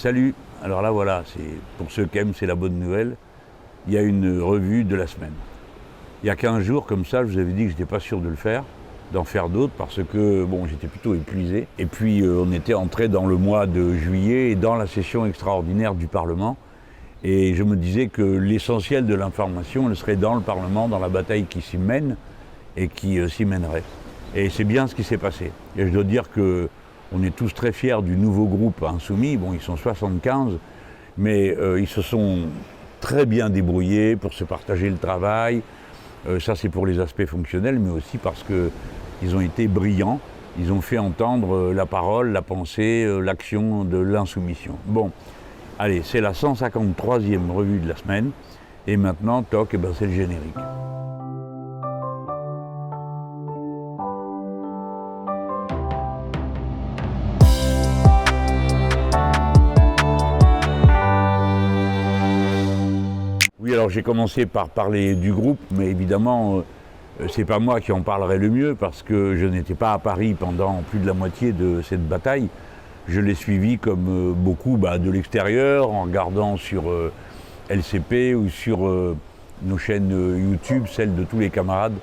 Salut, alors là voilà, pour ceux qui aiment, c'est la bonne nouvelle. Il y a une revue de la semaine. Il y a 15 jours, comme ça, je vous avais dit que je n'étais pas sûr de le faire, d'en faire d'autres, parce que bon, j'étais plutôt épuisé. Et puis on était entré dans le mois de juillet et dans la session extraordinaire du Parlement. Et je me disais que l'essentiel de l'information, elle serait dans le Parlement, dans la bataille qui s'y mène et qui s'y mènerait. Et c'est bien ce qui s'est passé. Et je dois dire que on est tous très fiers du nouveau groupe Insoumis. Bon, ils sont 75, mais ils se sont très bien débrouillés pour se partager le travail. Ça, c'est pour les aspects fonctionnels, mais aussi parce qu'ils ont été brillants. Ils ont fait entendre la parole, la pensée, l'action de l'insoumission. Bon, allez, c'est la 153e revue de la semaine. Et maintenant, toc, ben, c'est le générique. Oui, alors j'ai commencé par parler du groupe, mais évidemment, c'est pas moi qui en parlerai le mieux parce que je n'étais pas à Paris pendant plus de la moitié de cette bataille. Je l'ai suivi comme beaucoup de l'extérieur, en regardant sur LCP ou sur nos chaînes YouTube, celles de tous les camarades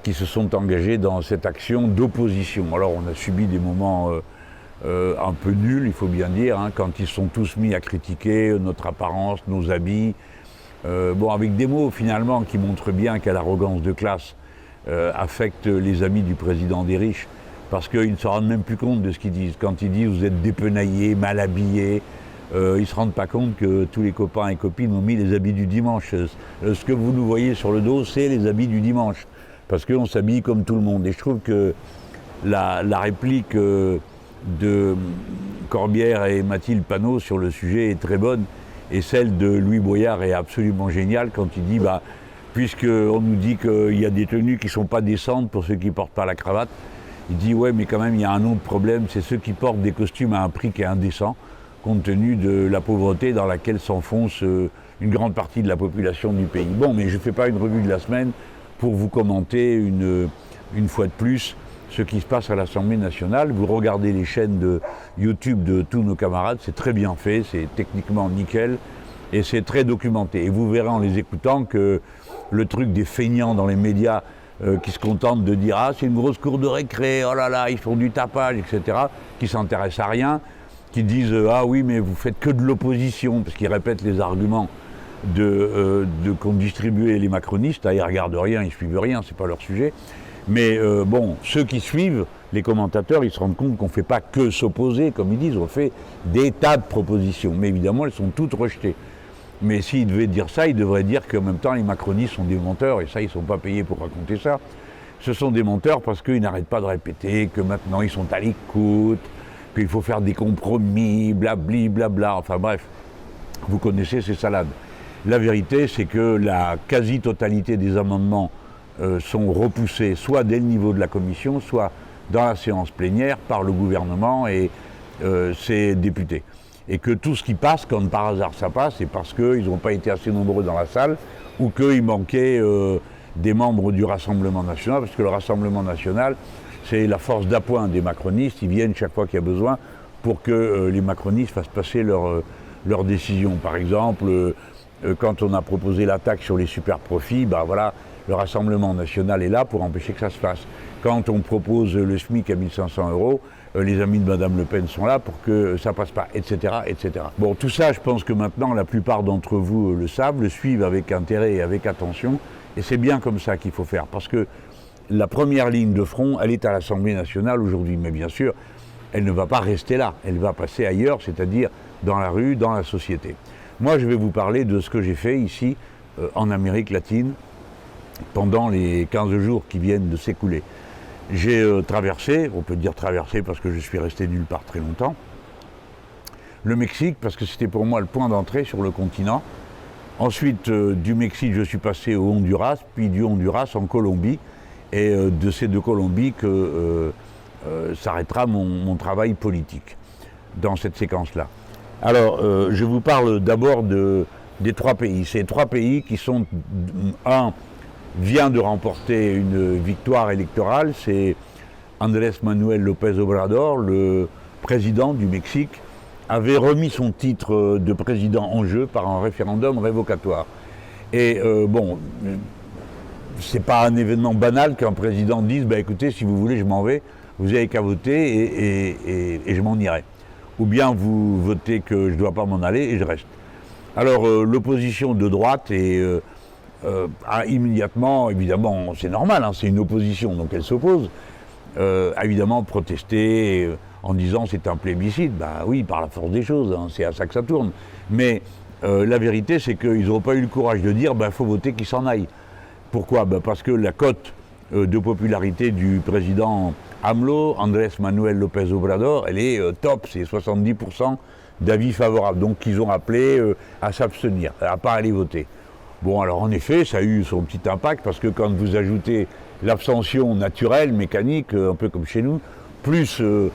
qui se sont engagés dans cette action d'opposition. Alors on a subi des moments un peu nuls, il faut bien dire, hein, quand ils sont tous mis à critiquer notre apparence, nos habits. Bon, avec des mots finalement qui montrent bien quelle arrogance de classe affecte les amis du président des riches, parce qu'ils ne se rendent même plus compte de ce qu'ils disent. Quand ils disent vous êtes dépenaillés, mal habillés, ils ne se rendent pas compte que tous les copains et copines ont mis les habits du dimanche. Ce que vous nous voyez sur le dos, c'est les habits du dimanche, parce qu'on s'habille comme tout le monde. Et je trouve que la réplique de Corbière et Mathilde Panot sur le sujet est très bonne. Et celle de Louis Boyard est absolument géniale quand il dit, puisqu'on nous dit qu'il y a des tenues qui ne sont pas décentes pour ceux qui ne portent pas la cravate, il dit ouais, mais quand même il y a un autre problème, c'est ceux qui portent des costumes à un prix qui est indécent, compte tenu de la pauvreté dans laquelle s'enfonce une grande partie de la population du pays. Bon, mais je ne fais pas une revue de la semaine pour vous commenter une fois de plus ce qui se passe à l'Assemblée nationale. Vous regardez les chaînes de YouTube de tous nos camarades, c'est très bien fait, c'est techniquement nickel et c'est très documenté. Et vous verrez en les écoutant que le truc des feignants dans les médias qui se contentent de dire « Ah, c'est une grosse cour de récré, oh là là, ils font du tapage, etc. » qui ne s'intéressent à rien, qui disent « Ah oui, mais vous faites que de l'opposition » parce qu'ils répètent les arguments qu'ont distribué les macronistes. Ils ne regardent rien, ils ne suivent rien, c'est pas leur sujet. Mais bon, ceux qui suivent, les commentateurs, ils se rendent compte qu'on ne fait pas que s'opposer, comme ils disent, on fait des tas de propositions. Mais évidemment, elles sont toutes rejetées. Mais s'ils devaient dire ça, ils devraient dire qu'en même temps, les macronistes sont des menteurs, et ça, ils ne sont pas payés pour raconter ça. Ce sont des menteurs parce qu'ils n'arrêtent pas de répéter que maintenant, ils sont à l'écoute, qu'il faut faire des compromis, blabli, blabla, enfin bref, vous connaissez ces salades. La vérité, c'est que la quasi-totalité des amendements sont repoussés soit dès le niveau de la commission, soit dans la séance plénière par le gouvernement et ses députés. Et que tout ce qui passe, quand par hasard ça passe, c'est parce qu'ils n'ont pas été assez nombreux dans la salle ou qu'il manquait des membres du Rassemblement national, parce que le Rassemblement national, c'est la force d'appoint des macronistes, ils viennent chaque fois qu'il y a besoin pour que les macronistes fassent passer leurs décisions. Par exemple, quand on a proposé la taxe sur les super profits, voilà, le Rassemblement national est là pour empêcher que ça se fasse. Quand on propose le SMIC à 1 500 €, les amis de Mme Le Pen sont là pour que ça passe pas, etc., etc. Bon, tout ça, je pense que maintenant, la plupart d'entre vous le savent, le suivent avec intérêt et avec attention, et c'est bien comme ça qu'il faut faire, parce que la première ligne de front, elle est à l'Assemblée nationale aujourd'hui, mais bien sûr, elle ne va pas rester là, elle va passer ailleurs, c'est-à-dire dans la rue, dans la société. Moi, je vais vous parler de ce que j'ai fait ici, en Amérique latine, pendant les 15 jours qui viennent de s'écouler. J'ai traversé, on peut dire traversé parce que je suis resté nulle part très longtemps, le Mexique parce que c'était pour moi le point d'entrée sur le continent. Ensuite, du Mexique, je suis passé au Honduras, puis du Honduras en Colombie, et de ces deux Colombies que s'arrêtera mon travail politique dans cette séquence-là. Alors, je vous parle d'abord des trois pays. Ces trois pays qui sont, un vient de remporter une victoire électorale, c'est Andrés Manuel López Obrador, le président du Mexique, avait remis son titre de président en jeu par un référendum révocatoire. Et c'est pas un événement banal qu'un président dise bah, écoutez, si vous voulez, je m'en vais, vous avez qu'à voter et je m'en irai. Ou bien vous votez que je ne dois pas m'en aller et je reste. Alors l'opposition de droite a immédiatement, évidemment, c'est normal, hein, c'est une opposition, donc elle s'oppose, a évidemment protesté en disant c'est un plébiscite. Bah oui, par la force des choses, hein, c'est à ça que ça tourne. Mais la vérité, c'est qu'ils n'ont pas eu le courage de dire bah, faut voter qu'il s'en aille. Pourquoi? Bah, parce que la cote de popularité du président AMLO, Andrés Manuel López Obrador, elle est top, c'est 70% d'avis favorables. Donc ils ont appelé à s'abstenir, à ne pas aller voter. Bon, alors en effet, ça a eu son petit impact, parce que quand vous ajoutez l'abstention naturelle, mécanique, un peu comme chez nous, plus 2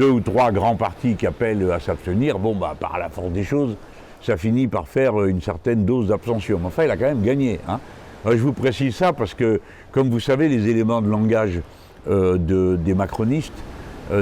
ou 3 grands partis qui appellent à s'abstenir, bon, bah, par la force des choses, ça finit par faire une certaine dose d'abstention. Mais enfin, il a quand même gagné, hein. Je vous précise ça parce que, comme vous savez, les éléments de langage des macronistes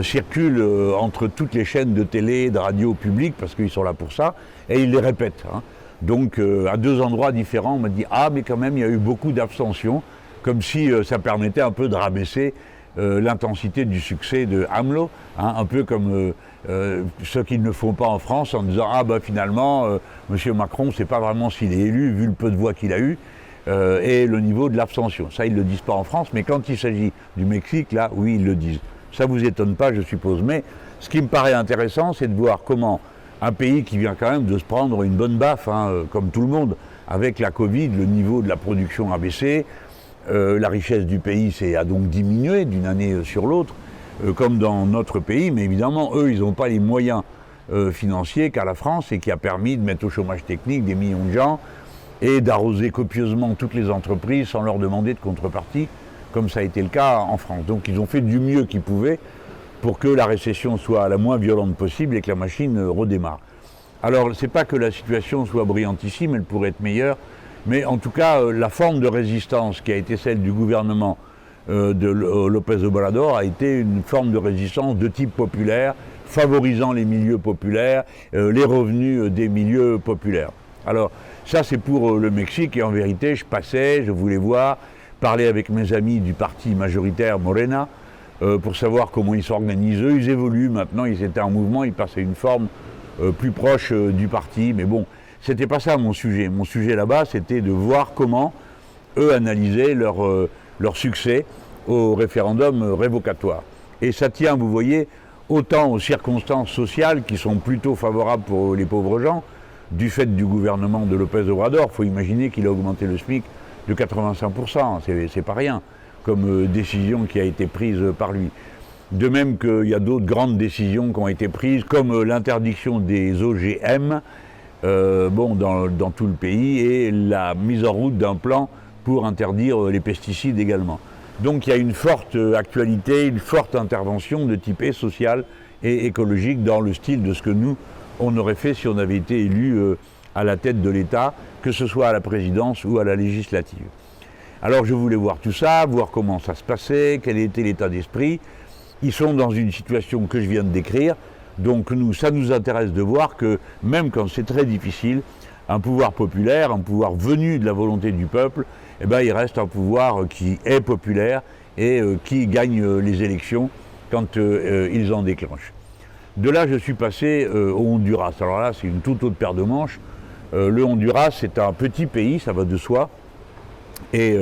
circulent entre toutes les chaînes de télé, de radio publiques, parce qu'ils sont là pour ça, et ils les répètent, hein. Donc, à 2 endroits différents, on m'a dit « Ah, mais quand même, il y a eu beaucoup d'abstention », comme si ça permettait un peu de rabaisser l'intensité du succès de AMLO, hein, un peu comme ce qu'ils ne font pas en France, en disant « Ah, bah finalement, M. Macron, on ne sait pas vraiment s'il est élu, vu le peu de voix qu'il a eu ». Et le niveau de l'abstention. Ça, ils ne le disent pas en France, mais quand il s'agit du Mexique, là, oui, ils le disent. Ça ne vous étonne pas, je suppose. Mais ce qui me paraît intéressant, c'est de voir comment un pays qui vient quand même de se prendre une bonne baffe, hein, comme tout le monde, avec la Covid, le niveau de la production a baissé, la richesse du pays a donc diminué d'une année sur l'autre, comme dans notre pays, mais évidemment, eux, ils n'ont pas les moyens financiers qu'a la France, et qui a permis de mettre au chômage technique des millions de gens, et d'arroser copieusement toutes les entreprises sans leur demander de contrepartie, comme ça a été le cas en France. Donc ils ont fait du mieux qu'ils pouvaient pour que la récession soit la moins violente possible et que la machine redémarre. Alors c'est pas que la situation soit brillantissime, elle pourrait être meilleure, mais en tout cas la forme de résistance qui a été celle du gouvernement de López Obrador a été une forme de résistance de type populaire, favorisant les milieux populaires, les revenus des milieux populaires. Alors ça c'est pour le Mexique, et en vérité je voulais voir, parler avec mes amis du parti majoritaire Morena, pour savoir comment ils s'organisent. Eux, ils évoluent maintenant, ils étaient en mouvement, ils passaient une forme plus proche du parti, mais bon, c'était pas ça mon sujet. Mon sujet là-bas, c'était de voir comment eux analysaient leur succès au référendum révocatoire. Et ça tient, vous voyez, autant aux circonstances sociales qui sont plutôt favorables pour les pauvres gens, du fait du gouvernement de López Obrador. Il faut imaginer qu'il a augmenté le SMIC de 85%, c'est pas rien, comme décision qui a été prise par lui. De même qu'il y a d'autres grandes décisions qui ont été prises, comme l'interdiction des OGM dans tout le pays, et la mise en route d'un plan pour interdire les pesticides également. Donc il y a une forte actualité, une forte intervention de type social et écologique dans le style de ce que nous, on aurait fait si on avait été élu à la tête de l'État, que ce soit à la présidence ou à la législative. Alors je voulais voir tout ça, voir comment ça se passait, quel était l'état d'esprit. Ils sont dans une situation que je viens de décrire, donc ça nous intéresse de voir que même quand c'est très difficile, un pouvoir populaire, un pouvoir venu de la volonté du peuple, eh ben, il reste un pouvoir qui est populaire et qui gagne les élections quand ils en déclenchent. De là, je suis passé au Honduras. Alors là, c'est une toute autre paire de manches. Le Honduras, c'est un petit pays, ça va de soi. Et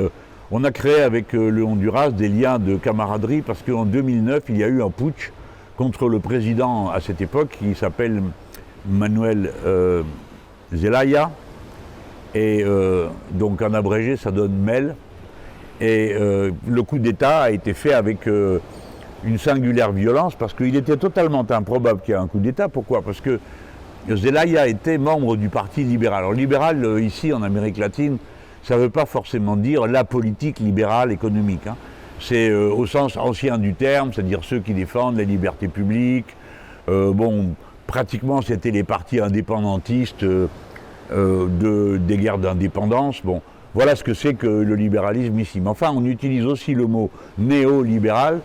on a créé avec le Honduras des liens de camaraderie, parce qu'en 2009, il y a eu un putsch contre le président à cette époque, qui s'appelle Manuel Zelaya. Et donc en abrégé, ça donne MEL. Et le coup d'État a été fait avec une singulière violence, parce qu'il était totalement improbable qu'il y ait un coup d'État. Pourquoi? Parce que Zelaya était membre du Parti libéral. Alors libéral, ici en Amérique latine, ça ne veut pas forcément dire la politique libérale économique, hein. C'est au sens ancien du terme, c'est-à-dire ceux qui défendent les libertés publiques. Pratiquement c'était les partis indépendantistes des guerres d'indépendance. Bon, voilà ce que c'est que le libéralisme ici. Mais enfin, on utilise aussi le mot néolibéral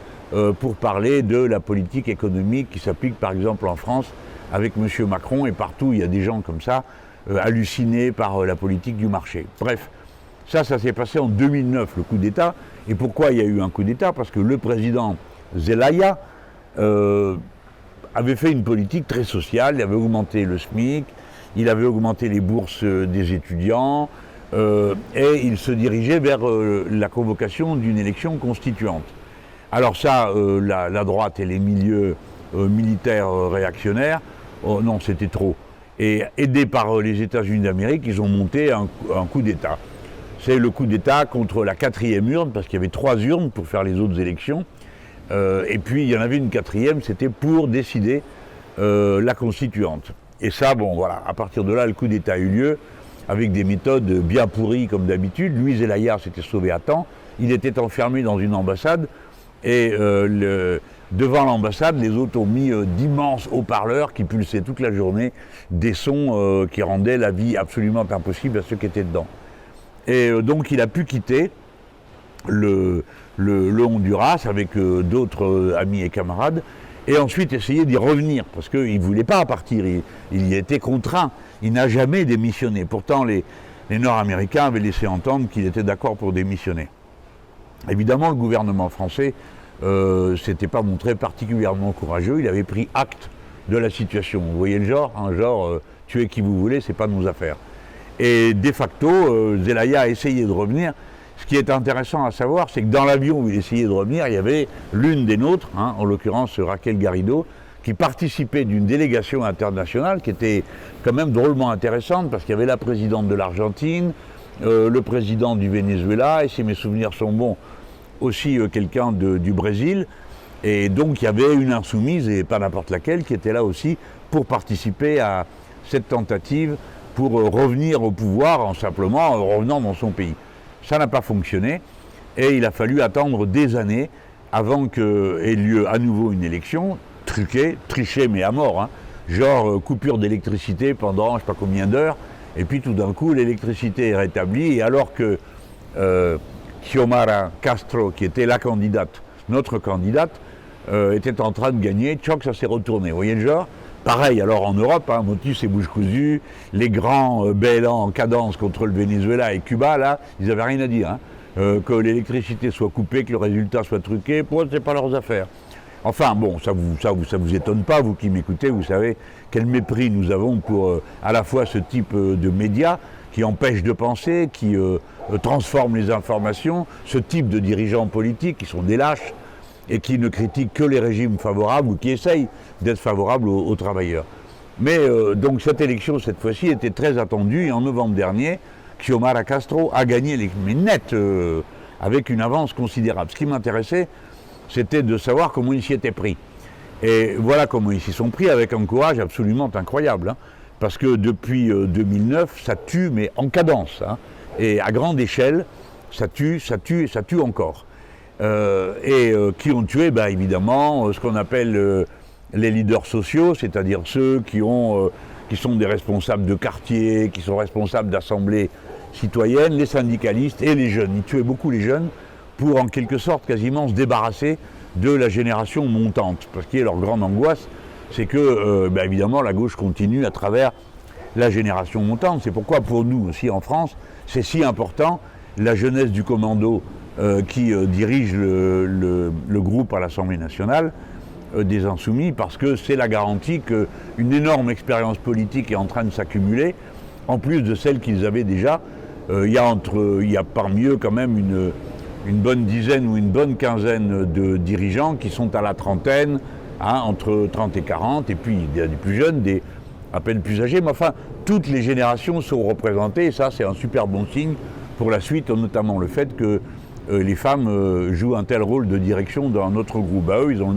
pour parler de la politique économique qui s'applique par exemple en France avec M. Macron, et partout il y a des gens comme ça, hallucinés par la politique du marché. Bref, ça s'est passé en 2009, le coup d'État. Et pourquoi il y a eu un coup d'État? Parce que le président Zelaya avait fait une politique très sociale, il avait augmenté le SMIC, il avait augmenté les bourses des étudiants, et il se dirigeait vers la convocation d'une élection constituante. Alors ça, la droite et les milieux militaires réactionnaires, non, c'était trop. Et aidés par les États-Unis d'Amérique, ils ont monté un coup d'État. C'est le coup d'État contre la 4e urne, parce qu'il y avait 3 urnes pour faire les autres élections. Et puis il y en avait une 4e, c'était pour décider la constituante. Et ça, bon voilà, à partir de là, le coup d'État a eu lieu, avec des méthodes bien pourries comme d'habitude. Lui, Zelaya s'était sauvé à temps. Il était enfermé dans une ambassade, et devant l'ambassade, les autres ont mis d'immenses haut-parleurs qui pulsaient toute la journée des sons qui rendaient la vie absolument impossible à ceux qui étaient dedans. Et donc il a pu quitter le Honduras avec d'autres amis et camarades, et ensuite essayer d'y revenir, parce qu'il ne voulait pas partir, il y était contraint, il n'a jamais démissionné. Pourtant les Nord-Américains avaient laissé entendre qu'il était d'accord pour démissionner. Évidemment, le gouvernement français s'était pas montré particulièrement courageux, il avait pris acte de la situation. Vous voyez le genre, hein, tuez qui vous voulez, c'est pas nos affaires. Et de facto, Zelaya a essayé de revenir. Ce qui est intéressant à savoir, c'est que dans l'avion où il essayait de revenir, il y avait l'une des nôtres, hein, en l'occurrence Raquel Garrido, qui participait d'une délégation internationale qui était quand même drôlement intéressante, parce qu'il y avait la présidente de l'Argentine, le président du Venezuela, et si mes souvenirs sont bons, aussi quelqu'un du Brésil. Et donc il y avait une insoumise, et pas n'importe laquelle, qui était là aussi pour participer à cette tentative pour revenir au pouvoir en simplement revenant dans son pays. Ça n'a pas fonctionné, et il a fallu attendre des années avant qu'ait lieu à nouveau une élection, trichée mais à mort, hein, genre coupure d'électricité pendant je ne sais pas combien d'heures, et puis tout d'un coup l'électricité est rétablie, et alors que Xiomara Castro, qui était la candidate, notre candidate, était en train de gagner, tchoc, ça s'est retourné, vous voyez le genre? Pareil, alors en Europe, hein, motus et bouche cousue, les grands bêlants en cadence contre le Venezuela et Cuba, là, ils n'avaient rien à dire. Hein. Que l'électricité soit coupée, que le résultat soit truqué, pour eux, c'est pas leurs affaires. Enfin, bon, ça vous étonne pas, vous qui m'écoutez, vous savez quel mépris nous avons pour à la fois ce type de médias qui empêchent de penser, qui transforment les informations, ce type de dirigeants politiques qui sont des lâches, et qui ne critiquent que les régimes favorables ou qui essayent d'être favorables aux travailleurs. Mais donc cette élection, cette fois-ci, était très attendue, et en novembre dernier, Xiomara Castro a gagné mais net, avec une avance considérable. Ce qui m'intéressait, c'était de savoir comment ils s'y étaient pris. Et voilà comment ils s'y sont pris, avec un courage absolument incroyable, hein, parce que depuis 2009, ça tue, mais en cadence, hein, et à grande échelle, ça tue et ça tue encore. Qui ont tué, bah, évidemment, ce qu'on appelle les leaders sociaux, c'est-à-dire ceux qui sont des responsables de quartier, qui sont responsables d'assemblées citoyennes, les syndicalistes et les jeunes. Ils tuaient beaucoup les jeunes pour, en quelque sorte, quasiment se débarrasser de la génération montante. Parce qu'il y a leur grande angoisse, c'est que, bah, évidemment, la gauche continue à travers la génération montante. C'est pourquoi, pour nous aussi en France, c'est si important, la jeunesse du commando qui dirige le groupe à l'Assemblée nationale des Insoumis, parce que c'est la garantie qu'une énorme expérience politique est en train de s'accumuler, en plus de celle qu'ils avaient déjà. Il y a parmi eux quand même une bonne dizaine ou une bonne quinzaine de dirigeants qui sont à la trentaine, hein, entre 30 et 40, et puis il y a des plus jeunes, des à peine plus âgés, mais enfin, toutes les générations sont représentées, et ça c'est un super bon signe pour la suite, notamment le fait que les femmes jouent un tel rôle de direction dans notre groupe. Bah, eux, ils ont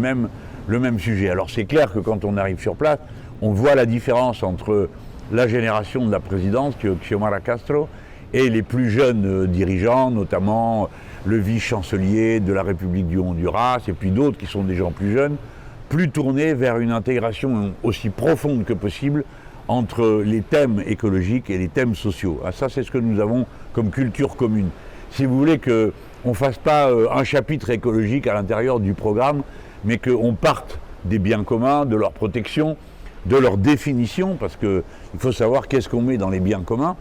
le même sujet. Alors c'est clair que quand on arrive sur place, on voit la différence entre la génération de la présidence, Xiomara Castro, et les plus jeunes dirigeants, notamment le vice-chancelier de la République du Honduras, et puis d'autres qui sont des gens plus jeunes, plus tournés vers une intégration aussi profonde que possible entre les thèmes écologiques et les thèmes sociaux. Ah, ça, c'est ce que nous avons comme culture commune. Si vous voulez qu'on ne fasse pas un chapitre écologique à l'intérieur du programme, mais qu'on parte des biens communs, de leur protection, de leur définition, parce qu'il faut savoir qu'est-ce qu'on met dans les biens communs,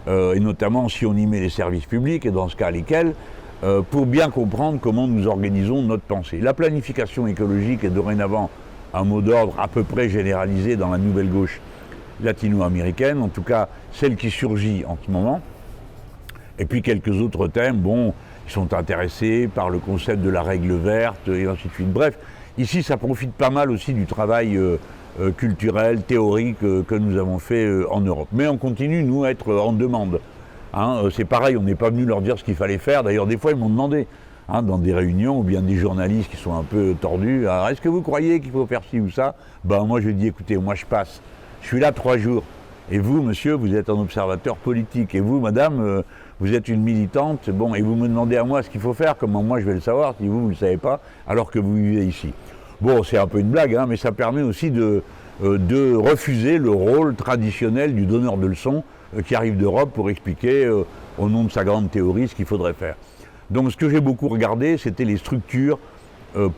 et notamment si on y met les services publics, et dans ce cas lesquels, pour bien comprendre comment nous organisons notre pensée. La planification écologique est dorénavant un mot d'ordre à peu près généralisé dans la nouvelle gauche latino-américaine, en tout cas celle qui surgit en ce moment. Et puis quelques autres thèmes, bon, ils sont intéressés par le concept de la règle verte et ainsi de suite. Bref, ici ça profite pas mal aussi du travail culturel, théorique que nous avons fait en Europe. Mais on continue, nous, à être en demande. Hein, c'est pareil, on n'est pas venu leur dire ce qu'il fallait faire. D'ailleurs, des fois, ils m'ont demandé, hein, dans des réunions, ou bien des journalistes qui sont un peu tordus, alors, est-ce que vous croyez qu'il faut faire ci ou ça? Ben moi, je dis, écoutez, moi je passe. Je suis là 3 jours. Et vous, monsieur, vous êtes un observateur politique. Et vous, madame, vous êtes une militante. Bon, et vous me demandez à moi ce qu'il faut faire. Comment moi, je vais le savoir si vous ne le savez pas, alors que vous vivez ici. Bon, c'est un peu une blague, hein, mais ça permet aussi de refuser le rôle traditionnel du donneur de leçons qui arrive d'Europe pour expliquer, au nom de sa grande théorie, ce qu'il faudrait faire. Donc ce que j'ai beaucoup regardé, c'était les structures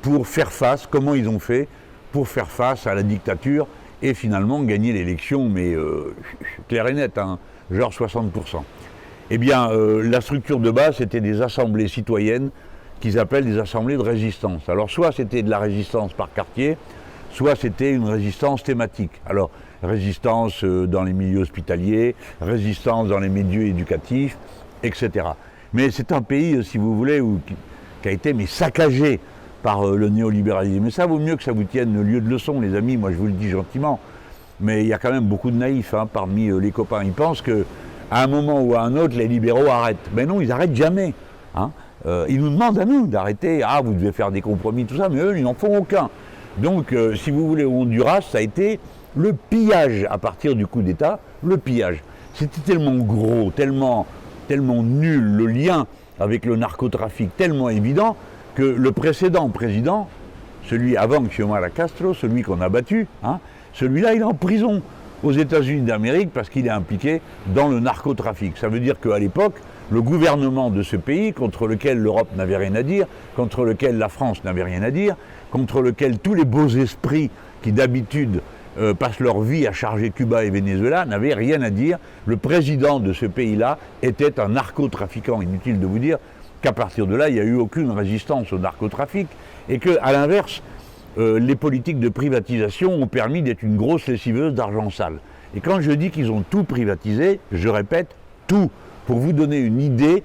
pour faire face, comment ils ont fait pour faire face à la dictature et finalement gagner l'élection, mais clair et net, hein, genre 60%. Eh bien, la structure de base, c'était des assemblées citoyennes qu'ils appellent des assemblées de résistance. Alors soit c'était de la résistance par quartier, soit c'était une résistance thématique. Alors, résistance dans les milieux hospitaliers, résistance dans les milieux éducatifs, etc. Mais c'est un pays, si vous voulez, qui a été saccagé par le néolibéralisme. Mais ça vaut mieux que ça vous tienne lieu de leçon, les amis, moi je vous le dis gentiment. Mais il y a quand même beaucoup de naïfs parmi les copains. Ils pensent qu'à un moment ou à un autre, les libéraux arrêtent. Mais non, ils n'arrêtent jamais. Hein. Ils nous demandent à nous d'arrêter. Ah, vous devez faire des compromis, tout ça, mais eux, ils n'en font aucun. Donc, si vous voulez, au Honduras, ça a été le pillage à partir du coup d'État, le pillage. C'était tellement gros, tellement nul, le lien avec le narcotrafic tellement évident, que le précédent président, celui avant Xiomara Castro, celui qu'on a battu, hein, celui-là, il est en prison aux États-Unis d'Amérique parce qu'il est impliqué dans le narcotrafic. Ça veut dire qu'à l'époque, le gouvernement de ce pays, contre lequel l'Europe n'avait rien à dire, contre lequel la France n'avait rien à dire, contre lequel tous les beaux esprits qui d'habitude passent leur vie à charger Cuba et Venezuela n'avaient rien à dire. Le président de ce pays-là était un narcotrafiquant. Inutile de vous dire qu'à partir de là, il n'y a eu aucune résistance au narcotrafic et qu'à l'inverse, les politiques de privatisation ont permis d'être une grosse lessiveuse d'argent sale. Et quand je dis qu'ils ont tout privatisé, je répète, tout. Pour vous donner une idée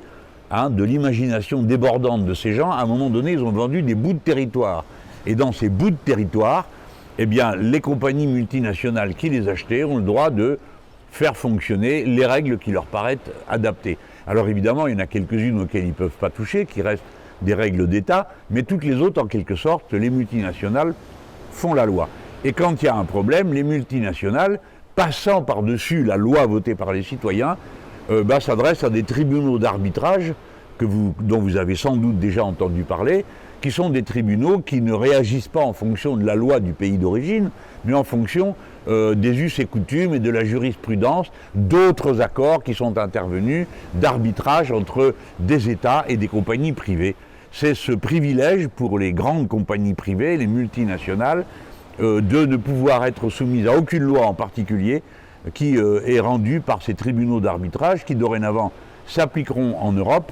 de l'imagination débordante de ces gens, à un moment donné, ils ont vendu des bouts de territoire. Et dans ces bouts de territoire, eh bien, les compagnies multinationales qui les achetaient ont le droit de faire fonctionner les règles qui leur paraissent adaptées. Alors évidemment, il y en a quelques-unes auxquelles ils ne peuvent pas toucher, qui restent des règles d'État, mais toutes les autres, en quelque sorte, les multinationales font la loi. Et quand il y a un problème, les multinationales, passant par-dessus la loi votée par les citoyens, s'adressent à des tribunaux d'arbitrage dont vous avez sans doute déjà entendu parler, qui sont des tribunaux qui ne réagissent pas en fonction de la loi du pays d'origine, mais en fonction des us et coutumes et de la jurisprudence d'autres accords qui sont intervenus d'arbitrage entre des États et des compagnies privées. C'est ce privilège pour les grandes compagnies privées, les multinationales, de ne pouvoir être soumises à aucune loi en particulier, qui est rendu par ces tribunaux d'arbitrage qui dorénavant s'appliqueront en Europe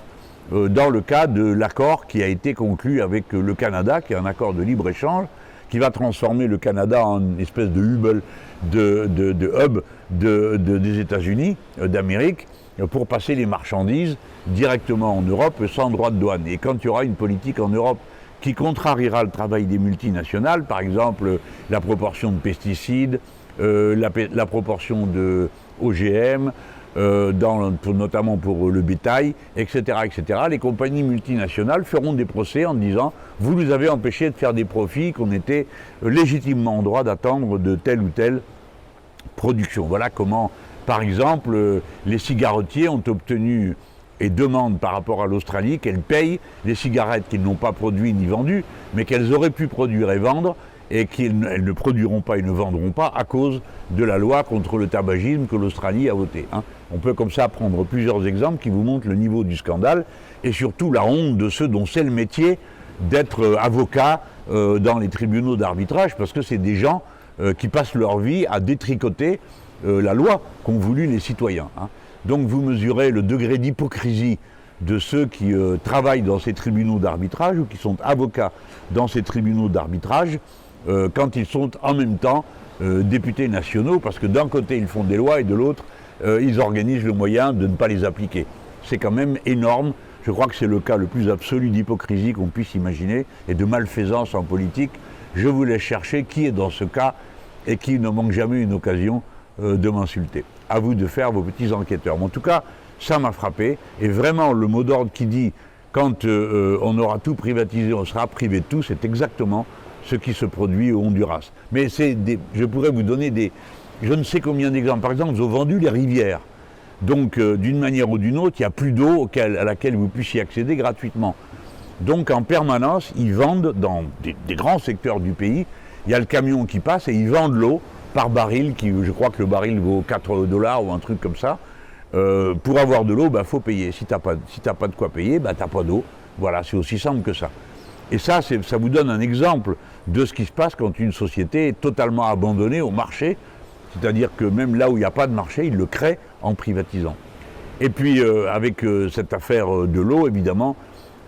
dans le cas de l'accord qui a été conclu avec le Canada, qui est un accord de libre-échange, qui va transformer le Canada en une espèce de hub des États-Unis d'Amérique pour passer les marchandises directement en Europe sans droit de douane. Et quand il y aura une politique en Europe qui contrariera le travail des multinationales, par exemple la proportion de pesticides, la proportion de OGM, notamment pour le bétail, etc., etc. Les compagnies multinationales feront des procès en disant « vous nous avez empêché de faire des profits qu'on était légitimement en droit d'attendre de telle ou telle production ». Voilà comment, par exemple, les cigarettiers ont obtenu et demandent par rapport à l'Australie qu'elle paye les cigarettes qu'ils n'ont pas produites ni vendues, mais qu'elles auraient pu produire et vendre, et qu'elles ne produiront pas et ne vendront pas à cause de la loi contre le tabagisme que l'Australie a votée. On peut comme ça prendre plusieurs exemples qui vous montrent le niveau du scandale et surtout la honte de ceux dont c'est le métier d'être avocat dans les tribunaux d'arbitrage, parce que c'est des gens qui passent leur vie à détricoter la loi qu'ont voulu les citoyens. Hein. Donc vous mesurez le degré d'hypocrisie de ceux qui travaillent dans ces tribunaux d'arbitrage ou qui sont avocats dans ces tribunaux d'arbitrage quand ils sont en même temps députés nationaux, parce que d'un côté ils font des lois et de l'autre ils organisent le moyen de ne pas les appliquer. C'est quand même énorme. Je crois que c'est le cas le plus absolu d'hypocrisie qu'on puisse imaginer et de malfaisance en politique. Je vous laisse chercher qui est dans ce cas et qui ne manque jamais une occasion de m'insulter. À vous de faire vos petits enquêteurs. Mais en tout cas, ça m'a frappé. Et vraiment, le mot d'ordre qui dit quand on aura tout privatisé, on sera privé de tout, c'est exactement ce qui se produit au Honduras. Mais je pourrais vous donner je ne sais combien d'exemples. Par exemple, ils ont vendu les rivières. Donc, d'une manière ou d'une autre, il n'y a plus d'eau à laquelle vous puissiez accéder gratuitement. Donc, en permanence, ils vendent dans des grands secteurs du pays, il y a le camion qui passe et ils vendent l'eau par baril, je crois que le baril vaut 4 $ ou un truc comme ça. Pour avoir de l'eau, il faut payer. Si tu n'as pas de quoi payer, tu n'as pas d'eau. Voilà, c'est aussi simple que ça. Et ça vous donne un exemple de ce qui se passe quand une société est totalement abandonnée au marché. C'est-à-dire que même là où il n'y a pas de marché, ils le créent en privatisant. Et puis avec cette affaire de l'eau, évidemment,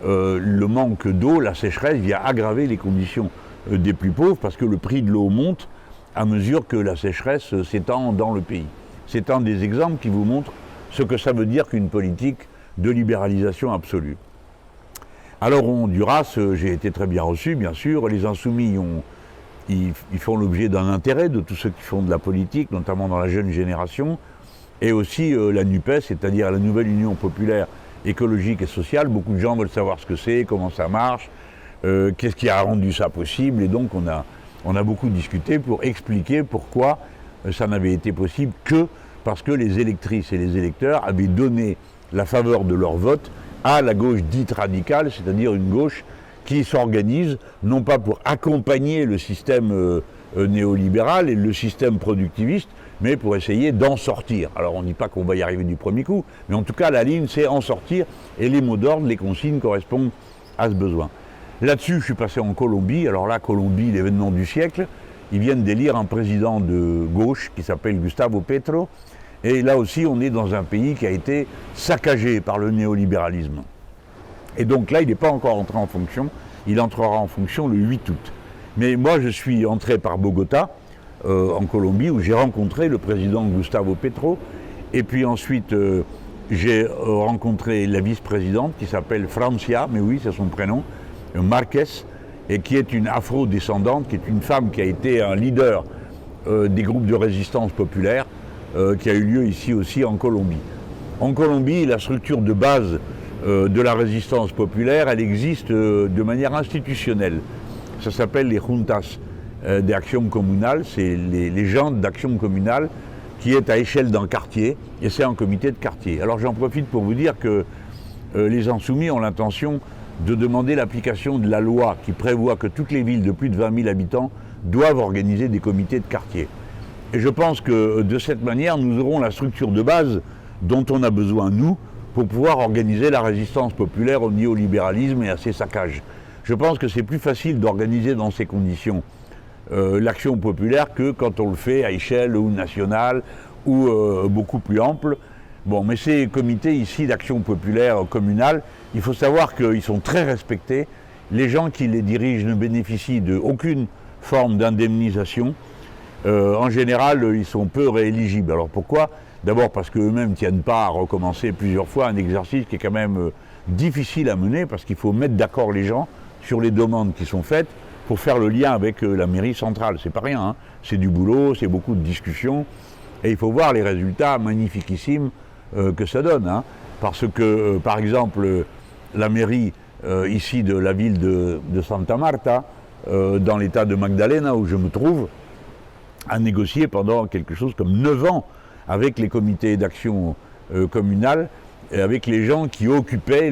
le manque d'eau, la sécheresse vient aggraver les conditions des plus pauvres parce que le prix de l'eau monte à mesure que la sécheresse s'étend dans le pays. C'est un des exemples qui vous montre ce que ça veut dire qu'une politique de libéralisation absolue. Alors au Honduras, j'ai été très bien reçu, bien sûr. Les Insoumis ils font l'objet d'un intérêt de tous ceux qui font de la politique, notamment dans la jeune génération, et aussi la NUPES, c'est-à-dire la Nouvelle Union Populaire Écologique et Sociale. Beaucoup de gens veulent savoir ce que c'est, comment ça marche, qu'est-ce qui a rendu ça possible, et donc on a beaucoup discuté pour expliquer pourquoi ça n'avait été possible que parce que les électrices et les électeurs avaient donné la faveur de leur vote à la gauche dite radicale, c'est-à-dire une gauche qui s'organise non pas pour accompagner le système néolibéral et le système productiviste, mais pour essayer d'en sortir. Alors on ne dit pas qu'on va y arriver du premier coup, mais en tout cas la ligne c'est en sortir, et les mots d'ordre, les consignes correspondent à ce besoin. Là-dessus, je suis passé en Colombie. Alors là, Colombie, l'événement du siècle, ils viennent d'élire un président de gauche qui s'appelle Gustavo Petro, et là aussi on est dans un pays qui a été saccagé par le néolibéralisme. Et donc là, il n'est pas encore entré en fonction, il entrera en fonction le 8 août. Mais moi, je suis entré par Bogota, en Colombie, où j'ai rencontré le président Gustavo Petro, et puis ensuite, j'ai rencontré la vice-présidente qui s'appelle Francia, mais oui, c'est son prénom, Marquez, et qui est une afro-descendante, qui est une femme qui a été un leader des groupes de résistance populaire, qui a eu lieu ici aussi en Colombie. En Colombie, la structure de base de la résistance populaire, elle existe de manière institutionnelle. Ça s'appelle les juntas d'action communale, c'est les gens d'action communale qui est à échelle d'un quartier, et c'est un comité de quartier. Alors j'en profite pour vous dire que les Insoumis ont l'intention de demander l'application de la loi qui prévoit que toutes les villes de plus de 20 000 habitants doivent organiser des comités de quartier. Et je pense que de cette manière, nous aurons la structure de base dont on a besoin, nous, pour pouvoir organiser la résistance populaire au néolibéralisme et à ses saccages. Je pense que c'est plus facile d'organiser dans ces conditions l'action populaire que quand on le fait à échelle ou nationale ou beaucoup plus ample. Bon, mais ces comités ici d'action populaire communale, il faut savoir qu'ils sont très respectés. Les gens qui les dirigent ne bénéficient d'aucune forme d'indemnisation. En général, ils sont peu rééligibles. Alors pourquoi ? D'abord parce qu'eux-mêmes ne tiennent pas à recommencer plusieurs fois un exercice qui est quand même difficile à mener, parce qu'il faut mettre d'accord les gens sur les demandes qui sont faites pour faire le lien avec la mairie centrale. C'est pas rien, hein. C'est du boulot, c'est beaucoup de discussions, et il faut voir les résultats magnifiquissimes que ça donne. Hein. Parce que, par exemple, la mairie ici de la ville de Santa Marta, dans l'état de Magdalena où je me trouve, a négocié pendant quelque chose comme 9 ans avec les comités d'action communale, et avec les gens qui occupaient,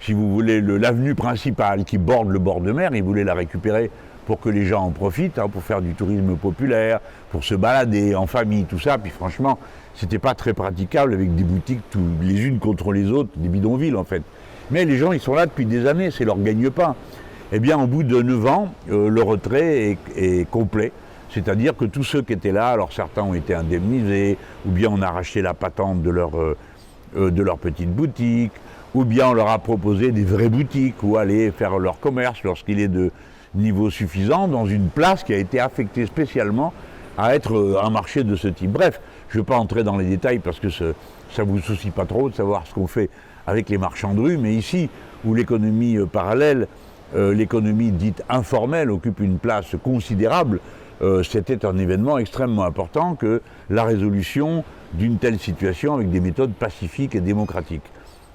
si vous voulez, l'avenue principale qui borde le bord de mer. Ils voulaient la récupérer pour que les gens en profitent, hein, pour faire du tourisme populaire, pour se balader en famille, tout ça. Puis franchement, c'était pas très praticable avec des boutiques les unes contre les autres, des bidonvilles en fait. Mais les gens, ils sont là depuis des années, c'est leur gagne-pain. Eh bien, au bout de 9 ans, le retrait est complet. C'est-à-dire que tous ceux qui étaient là, alors certains ont été indemnisés, ou bien on a racheté la patente de leur petite boutique, ou bien on leur a proposé des vraies boutiques où aller faire leur commerce lorsqu'il est de niveau suffisant dans une place qui a été affectée spécialement à être un marché de ce type. Bref, je ne vais pas entrer dans les détails parce que ça ne vous soucie pas trop de savoir ce qu'on fait avec les marchands de rue, mais ici, où l'économie parallèle, l'économie dite informelle occupe une place considérable, c'était un événement extrêmement important que la résolution d'une telle situation avec des méthodes pacifiques et démocratiques.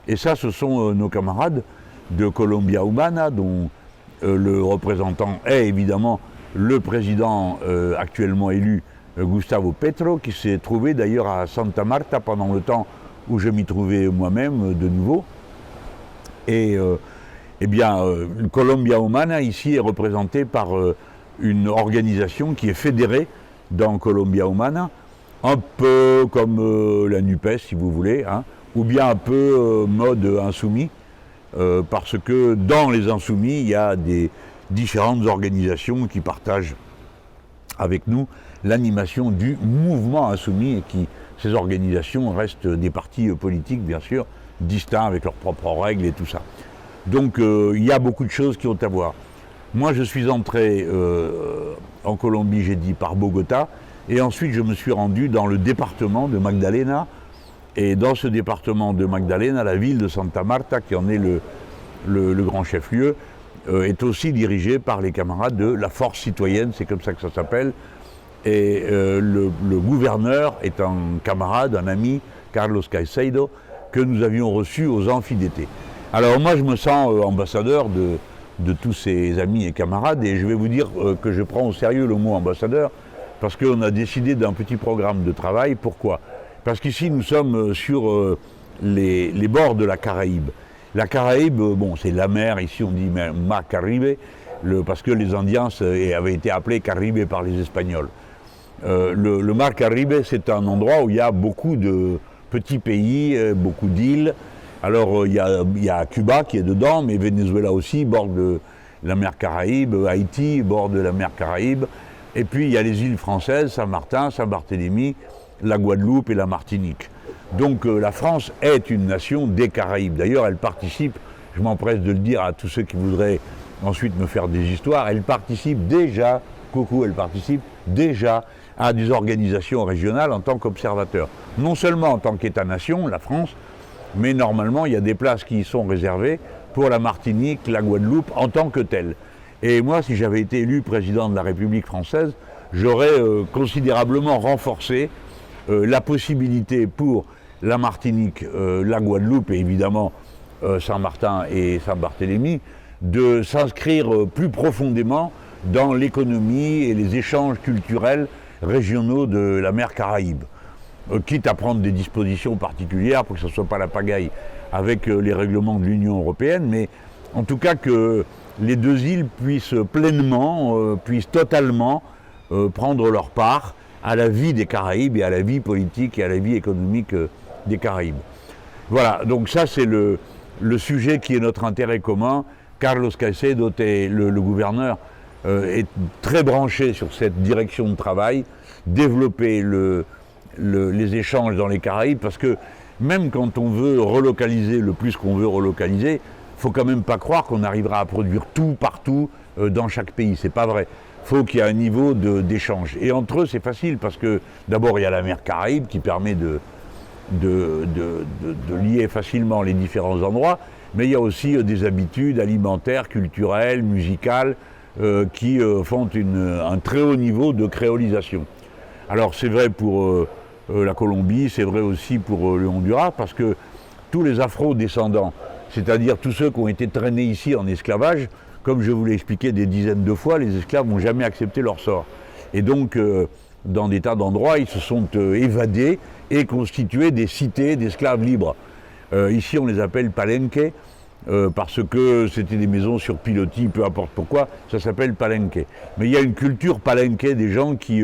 Et ça, ce sont nos camarades de Colombia Humana, dont le représentant est évidemment le président actuellement élu, Gustavo Petro, qui s'est trouvé d'ailleurs à Santa Marta pendant le temps où je m'y trouvais moi-même de nouveau. Et Colombia Humana ici est représenté par une organisation qui est fédérée dans Colombia Humana, un peu comme la NUPES si vous voulez, hein, ou bien un peu mode insoumis, parce que dans les insoumis, il y a des différentes organisations qui partagent avec nous l'animation du mouvement insoumis et qui, ces organisations restent des partis politiques bien sûr, distincts avec leurs propres règles et tout ça. Donc il y a beaucoup de choses qui ont à voir. Moi je suis entré en Colombie, j'ai dit, par Bogota, et ensuite je me suis rendu dans le département de Magdalena. Et dans ce département de Magdalena, la ville de Santa Marta, qui en est le grand chef-lieu, est aussi dirigée par les camarades de la Force citoyenne, c'est comme ça que ça s'appelle. Et le gouverneur est un camarade, un ami, Carlos Caicedo, que nous avions reçu aux amphis d'été. Alors moi je me sens ambassadeur de tous ces amis et camarades, et je vais vous dire que je prends au sérieux le mot ambassadeur, parce qu'on a décidé d'un petit programme de travail. Pourquoi ? Parce qu'ici, nous sommes sur les bords de la Caraïbe. La Caraïbe, bon, c'est la mer, ici on dit Mar Caribe, parce que les Indiens avaient été appelés Caribe par les Espagnols. Le Mar Caribe, c'est un endroit où il y a beaucoup de petits pays, beaucoup d'îles. Alors, il y a Cuba qui est dedans, mais Venezuela aussi, bord de la mer Caraïbe, Haïti, bord de la mer Caraïbe. Et puis, il y a les îles françaises, Saint-Martin, Saint-Barthélemy, la Guadeloupe et la Martinique. Donc la France est une nation des Caraïbes. D'ailleurs, elle participe, je m'empresse de le dire à tous ceux qui voudraient ensuite me faire des histoires, elle participe déjà, elle participe déjà à des organisations régionales en tant qu'observateur. Non seulement en tant qu'État-nation, la France, mais normalement, il y a des places qui y sont réservées pour la Martinique, la Guadeloupe, en tant que telle. Et moi, si j'avais été élu président de la République française, j'aurais considérablement renforcé la possibilité pour la Martinique, la Guadeloupe et évidemment Saint-Martin et Saint-Barthélemy de s'inscrire plus profondément dans l'économie et les échanges culturels régionaux de la mer Caraïbe. Quitte à prendre des dispositions particulières pour que ce ne soit pas la pagaille avec les règlements de l'Union européenne, mais en tout cas que les deux îles puissent pleinement, puissent totalement prendre leur part à la vie des Caraïbes et à la vie politique et à la vie économique des Caraïbes. Voilà, donc ça c'est le sujet qui est notre intérêt commun. Carlos Caicedo, le gouverneur, est très branché sur cette direction de travail, développer les échanges dans les Caraïbes, parce que même quand on veut relocaliser le plus qu'on veut relocaliser, il ne faut quand même pas croire qu'on arrivera à produire tout partout dans chaque pays, c'est pas vrai. Il faut qu'il y ait un niveau d'échange. Et entre eux, c'est facile, parce que d'abord, il y a la mer Caraïbe qui permet de lier facilement les différents endroits, mais il y a aussi des habitudes alimentaires, culturelles, musicales, qui font un très haut niveau de créolisation. Alors c'est vrai pour la Colombie, c'est vrai aussi pour le Honduras, parce que tous les afro-descendants, c'est-à-dire tous ceux qui ont été traînés ici en esclavage, comme je vous l'ai expliqué des dizaines de fois, les esclaves n'ont jamais accepté leur sort. Et donc, dans des tas d'endroits, ils se sont évadés et constitué des cités d'esclaves libres. Ici, on les appelle palenques, parce que c'était des maisons sur pilotis, peu importe pourquoi, ça s'appelle palenque. Mais il y a une culture palenque des gens qui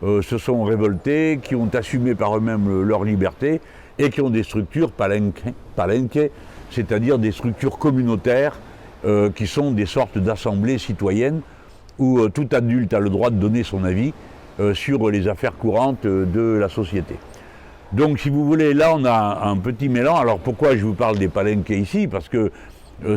se sont révoltés, qui ont assumé par eux-mêmes leur liberté et qui ont des structures palenque, c'est-à-dire des structures communautaires qui sont des sortes d'assemblées citoyennes où tout adulte a le droit de donner son avis sur les affaires courantes de la société. Donc si vous voulez, là on a un petit mélange. Alors pourquoi je vous parle des palenques ici? Parce que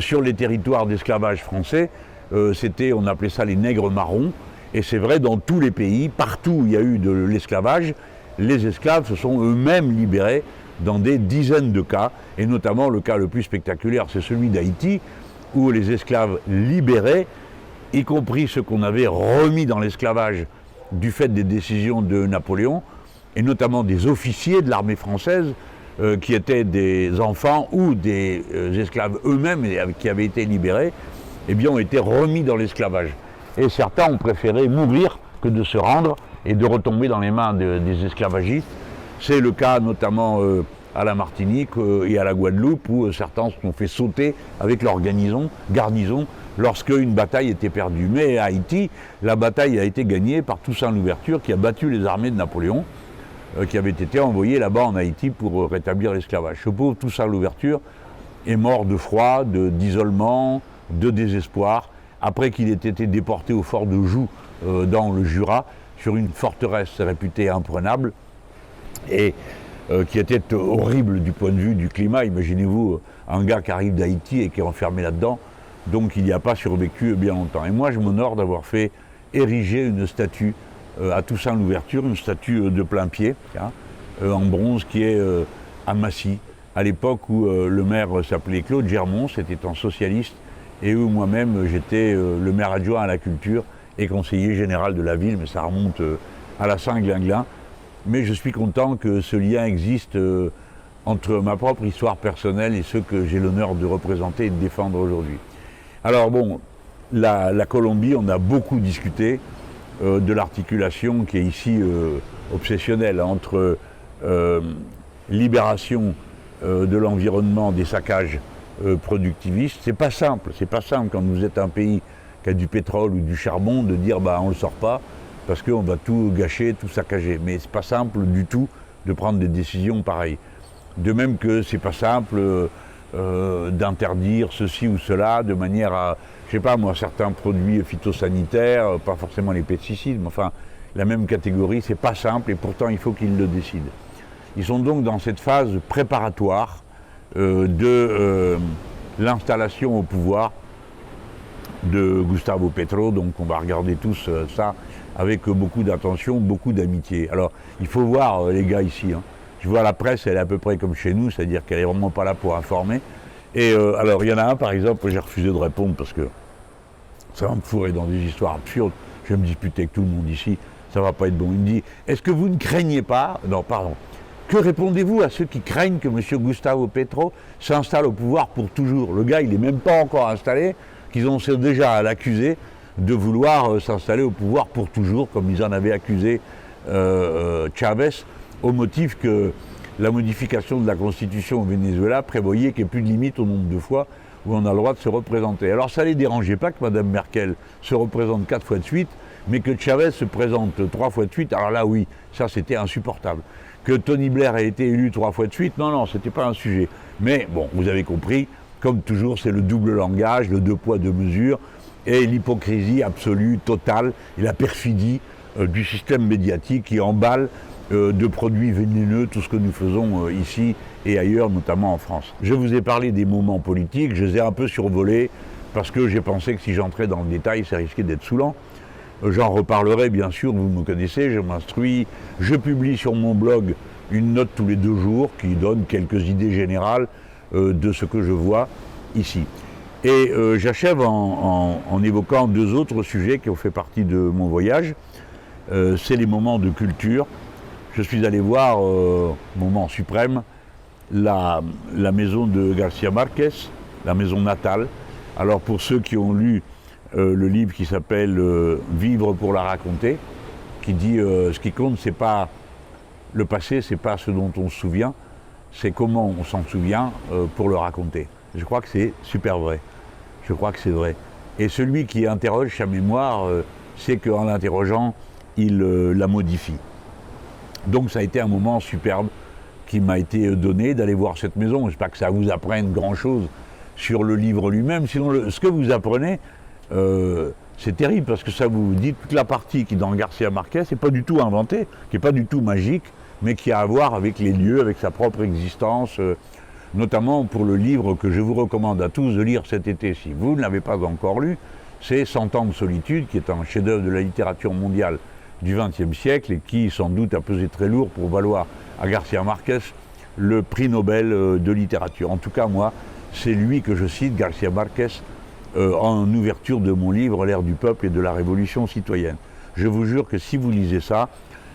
sur les territoires d'esclavage français, on appelait ça les nègres marrons, et c'est vrai dans tous les pays, partout où il y a eu de l'esclavage, les esclaves se sont eux-mêmes libérés dans des dizaines de cas, et notamment le cas le plus spectaculaire, c'est celui d'Haïti, où les esclaves libérés, y compris ceux qu'on avait remis dans l'esclavage du fait des décisions de Napoléon, et notamment des officiers de l'armée française, qui étaient des enfants ou des esclaves eux-mêmes qui avaient été libérés, eh bien ont été remis dans l'esclavage. Et certains ont préféré mourir que de se rendre et de retomber dans les mains des esclavagistes. C'est le cas notamment à la Martinique et à la Guadeloupe, où certains se sont fait sauter avec leur garnison lorsque une bataille était perdue. Mais à Haïti, la bataille a été gagnée par Toussaint Louverture, qui a battu les armées de Napoléon, qui avaient été envoyées là-bas en Haïti pour rétablir l'esclavage. Ce pauvre Toussaint Louverture est mort de froid, d'isolement, de désespoir, après qu'il ait été déporté au fort de Joux, dans le Jura, sur une forteresse réputée imprenable, et qui était horrible du point de vue du climat. Imaginez-vous un gars qui arrive d'Haïti et qui est enfermé là-dedans, donc il n'y a pas survécu bien longtemps. Et moi je m'honore d'avoir fait ériger une statue à Toussaint Louverture, une statue de plein pied, en bronze, qui est à Massy, à l'époque où le maire s'appelait Claude Germont, c'était un socialiste, et où moi-même j'étais le maire adjoint à la culture et conseiller général de la ville, mais ça remonte à la Saint-Glinglin. Mais je suis content que ce lien existe entre ma propre histoire personnelle et ceux que j'ai l'honneur de représenter et de défendre aujourd'hui. Alors bon, la Colombie, on a beaucoup discuté de l'articulation qui est ici obsessionnelle entre libération de l'environnement des saccages productivistes. C'est pas simple quand vous êtes un pays qui a du pétrole ou du charbon de dire bah on le sort pas parce qu'on va tout gâcher, tout saccager. Mais c'est pas simple du tout de prendre des décisions pareilles. De même que c'est pas simple d'interdire ceci ou cela de manière à, je sais pas moi, certains produits phytosanitaires, pas forcément les pesticides, mais enfin la même catégorie, c'est pas simple et pourtant il faut qu'ils le décident. Ils sont donc dans cette phase préparatoire de l'installation au pouvoir de Gustavo Petro, donc on va regarder tous ça avec beaucoup d'attention, beaucoup d'amitié. Alors il faut voir les gars ici, hein. Je vois la presse, elle est à peu près comme chez nous, c'est-à-dire qu'elle est vraiment pas là pour informer. Et alors il y en a un par exemple, j'ai refusé de répondre parce que ça va me fourrer dans des histoires absurdes, je vais me disputer avec tout le monde ici, ça va pas être bon. Il me dit, est-ce que vous ne craignez pas, non pardon, que répondez-vous à ceux qui craignent que M. Gustavo Petro s'installe au pouvoir pour toujours? Le gars, il n'est même pas encore installé, qu'ils ont déjà à l'accuser de vouloir s'installer au pouvoir pour toujours, comme ils en avaient accusé Chavez, au motif que la modification de la Constitution au Venezuela prévoyait qu'il n'y ait plus de limite au nombre de fois où on a le droit de se représenter. Alors ça ne les dérangeait pas que Mme Merkel se représente 4 fois de suite, mais que Chavez se présente 3 fois de suite, alors là oui, ça c'était insupportable. Que Tony Blair ait été élu 3 fois de suite, non, c'était pas un sujet. Mais bon, vous avez compris, comme toujours, c'est le double langage, le deux poids, deux mesures, et l'hypocrisie absolue, totale, et la perfidie du système médiatique qui emballe de produits vénéneux tout ce que nous faisons ici et ailleurs, notamment en France. Je vous ai parlé des moments politiques, je les ai un peu survolés, parce que j'ai pensé que si j'entrais dans le détail, ça risquait d'être saoulant. J'en reparlerai bien sûr, vous me connaissez, je m'instruis, je publie sur mon blog une note tous les 2 jours qui donne quelques idées générales de ce que je vois ici. Et j'achève en évoquant 2 autres sujets qui ont fait partie de mon voyage. C'est les moments de culture. Je suis allé voir, moment suprême, la maison de Garcia Marquez, la maison natale. Alors pour ceux qui ont lu le livre qui s'appelle Vivre pour la raconter, qui dit ce qui compte, c'est pas le passé, c'est pas ce dont on se souvient, c'est comment on s'en souvient pour le raconter. Je crois que c'est super vrai. Je crois que c'est vrai. Et celui qui interroge sa mémoire, c'est qu'en l'interrogeant, il la modifie. Donc ça a été un moment superbe qui m'a été donné d'aller voir cette maison. J'espère que ça vous apprenne grand-chose sur le livre lui-même. Sinon, ce que vous apprenez, c'est terrible parce que ça vous dit toute la partie qui dans Garcia Marquez n'est pas du tout inventée, qui n'est pas du tout magique, mais qui a à voir avec les lieux, avec sa propre existence, notamment pour le livre que je vous recommande à tous de lire cet été si vous ne l'avez pas encore lu, c'est 100 ans de solitude, qui est un chef-d'œuvre de la littérature mondiale du XXe siècle et qui sans doute a pesé très lourd pour valoir à Garcia Marquez le prix Nobel de littérature. En tout cas, moi, c'est lui que je cite, Garcia Marquez, en ouverture de mon livre L'ère du peuple et de la révolution citoyenne. Je vous jure que si vous lisez ça,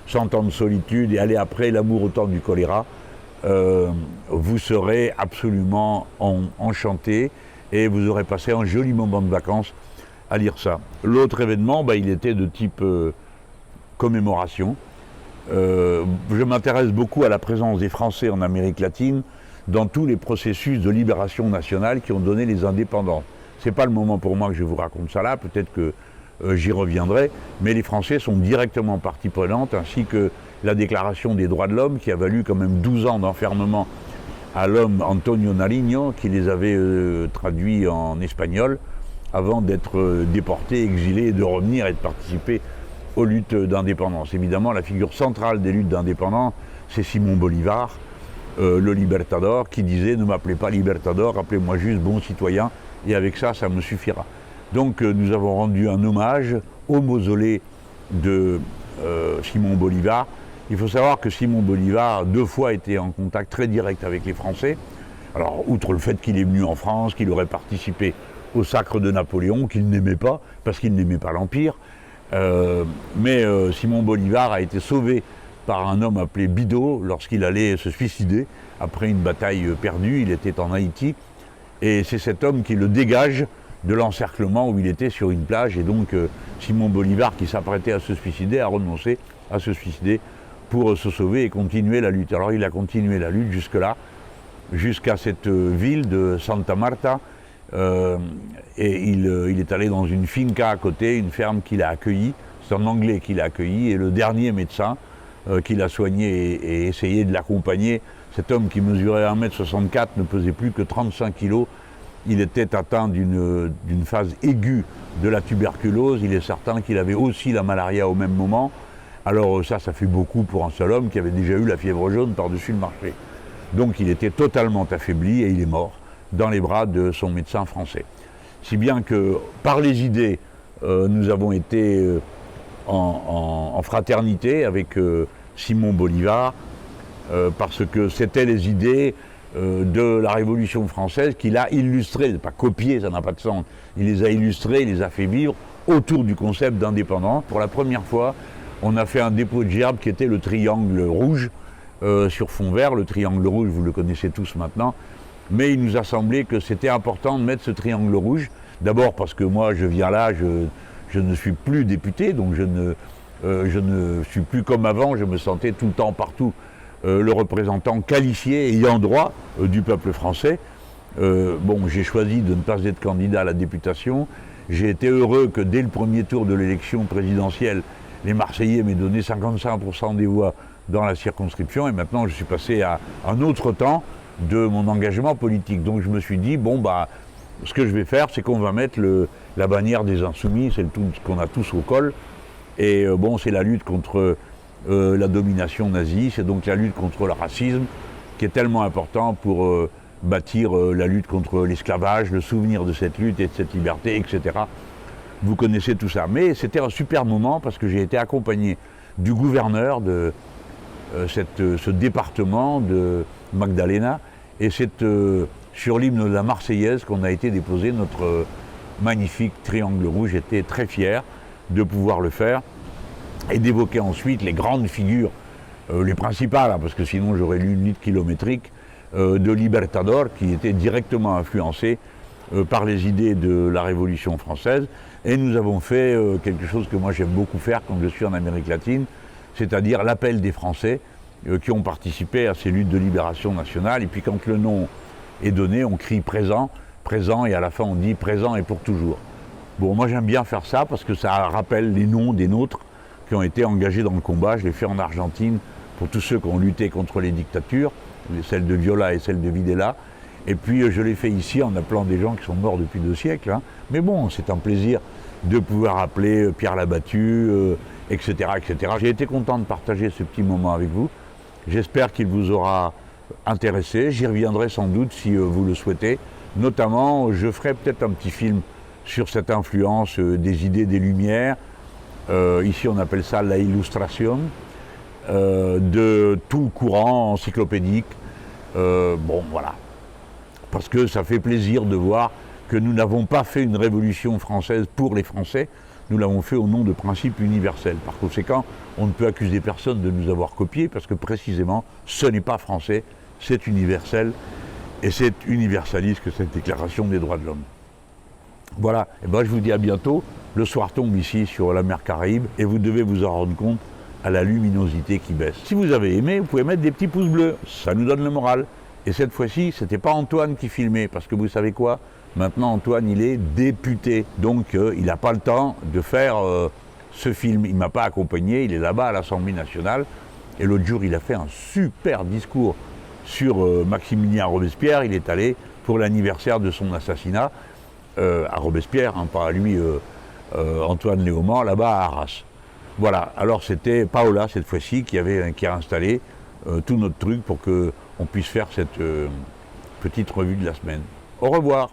100 ans de solitude et allez après L'amour au temps du choléra, vous serez absolument enchanté et vous aurez passé un joli moment de vacances à lire ça. L'autre événement, il était de type commémoration. Je m'intéresse beaucoup à la présence des Français en Amérique latine dans tous les processus de libération nationale qui ont donné les indépendances. Ce n'est pas le moment pour moi que je vous raconte ça là, peut-être que j'y reviendrai, mais les Français sont directement partie prenante, ainsi que la Déclaration des droits de l'homme qui a valu quand même 12 ans d'enfermement à l'homme Antonio Nariño, qui les avait traduits en espagnol, avant d'être déportés, exilés, et de revenir et de participer aux luttes d'indépendance. Évidemment, la figure centrale des luttes d'indépendance, c'est Simón Bolívar, le Libertador, qui disait « Ne m'appelez pas Libertador, appelez-moi juste bon citoyen, et avec ça, ça me suffira ». Donc nous avons rendu un hommage au mausolée de Simón Bolívar. Il faut savoir que Simón Bolívar, 2 fois, était en contact très direct avec les Français. Alors, outre le fait qu'il est venu en France, qu'il aurait participé au sacre de Napoléon, qu'il n'aimait pas, parce qu'il n'aimait pas l'Empire, mais Simón Bolívar a été sauvé par un homme appelé Bido lorsqu'il allait se suicider après une bataille perdue. Il était en Haïti, et c'est cet homme qui le dégage de l'encerclement où il était sur une plage, et donc Simón Bolívar, qui s'apprêtait à se suicider, a renoncé à se suicider pour se sauver et continuer la lutte. Alors il a continué la lutte jusque-là, jusqu'à cette ville de Santa Marta, et il est allé dans une finca à côté, une ferme qu'il a accueillie, c'est un Anglais qui l'a accueilli, et le dernier médecin qui l'a soigné et essayé de l'accompagner, cet homme qui mesurait 1m64 ne pesait plus que 35 kg. Il était atteint d'une phase aiguë de la tuberculose. Il est certain qu'il avait aussi la malaria au même moment. Alors ça fait beaucoup pour un seul homme qui avait déjà eu la fièvre jaune par-dessus le marché. Donc il était totalement affaibli et il est mort dans les bras de son médecin français. Si bien que par les idées, nous avons été en fraternité avec Simón Bolívar, parce que c'était les idées de la Révolution française qu'il a illustrées, pas copiées, ça n'a pas de sens, il les a illustrées, il les a fait vivre autour du concept d'indépendance. Pour la première fois, on a fait un dépôt de gerbes qui était le triangle rouge sur fond vert. Le triangle rouge, vous le connaissez tous maintenant, mais il nous a semblé que c'était important de mettre ce triangle rouge, d'abord parce que moi je viens là, je ne suis plus député, donc je ne suis plus comme avant, je me sentais tout le temps partout le représentant qualifié, ayant droit du peuple français. J'ai choisi de ne pas être candidat à la députation. J'ai été heureux que dès le premier tour de l'élection présidentielle, les Marseillais m'aient donné 55% des voix dans la circonscription, et maintenant je suis passé à un autre temps de mon engagement politique. Donc je me suis dit, ce que je vais faire, c'est qu'on va mettre la bannière des Insoumis, c'est ce qu'on a tous au col, et c'est la lutte contre la domination nazie, c'est donc la lutte contre le racisme qui est tellement important pour bâtir la lutte contre l'esclavage, le souvenir de cette lutte et de cette liberté, etc. Vous connaissez tout ça. Mais c'était un super moment parce que j'ai été accompagné du gouverneur de ce département de Magdalena, et c'est sur l'hymne de la Marseillaise qu'on a été déposé notre magnifique triangle rouge. J'étais très fier de pouvoir le faire et d'évoquer ensuite les grandes figures, les principales, parce que sinon j'aurais lu une liste kilométrique, de Libertador, qui était directement influencé par les idées de la Révolution française. Et nous avons fait quelque chose que moi j'aime beaucoup faire quand je suis en Amérique latine, c'est-à-dire l'appel des Français qui ont participé à ces luttes de libération nationale. Et puis quand le nom est donné, on crie présent, présent, et à la fin on dit présent et pour toujours. Moi j'aime bien faire ça parce que ça rappelle les noms des nôtres qui ont été engagés dans le combat. Je l'ai fait en Argentine pour tous ceux qui ont lutté contre les dictatures, celle de Viola et celle de Videla. Et puis je l'ai fait ici en appelant des gens qui sont morts depuis 2 siècles. Mais bon, c'est un plaisir de pouvoir appeler Pierre Labattu, etc., etc. J'ai été content de partager ce petit moment avec vous. J'espère qu'il vous aura intéressé. J'y reviendrai sans doute si vous le souhaitez. Notamment, je ferai peut-être un petit film sur cette influence des idées des Lumières. Ici, on appelle ça la illustration, de tout le courant encyclopédique. Bon, voilà. Parce que ça fait plaisir de voir que nous n'avons pas fait une révolution française pour les Français, nous l'avons fait au nom de principes universels. Par conséquent, on ne peut accuser personne de nous avoir copiés, parce que précisément, ce n'est pas français, c'est universel, et c'est universaliste que cette déclaration des droits de l'homme. Voilà, et ben je vous dis à bientôt. Le soir tombe ici sur la mer Caraïbe, et vous devez vous en rendre compte à la luminosité qui baisse. Si vous avez aimé, vous pouvez mettre des petits pouces bleus, ça nous donne le moral. Et cette fois-ci, c'était pas Antoine qui filmait, parce que vous savez quoi ? Maintenant, Antoine, il est député, donc il n'a pas le temps de faire ce film. Il ne m'a pas accompagné, il est là-bas à l'Assemblée nationale. Et l'autre jour, il a fait un super discours sur Maximilien Robespierre. Il est allé pour l'anniversaire de son assassinat à Robespierre, hein, pas à lui, Antoine Léaumont, là-bas à Arras. Voilà, alors c'était Paola, cette fois-ci, qui a installé tout notre truc pour qu'on puisse faire cette petite revue de la semaine. Au revoir.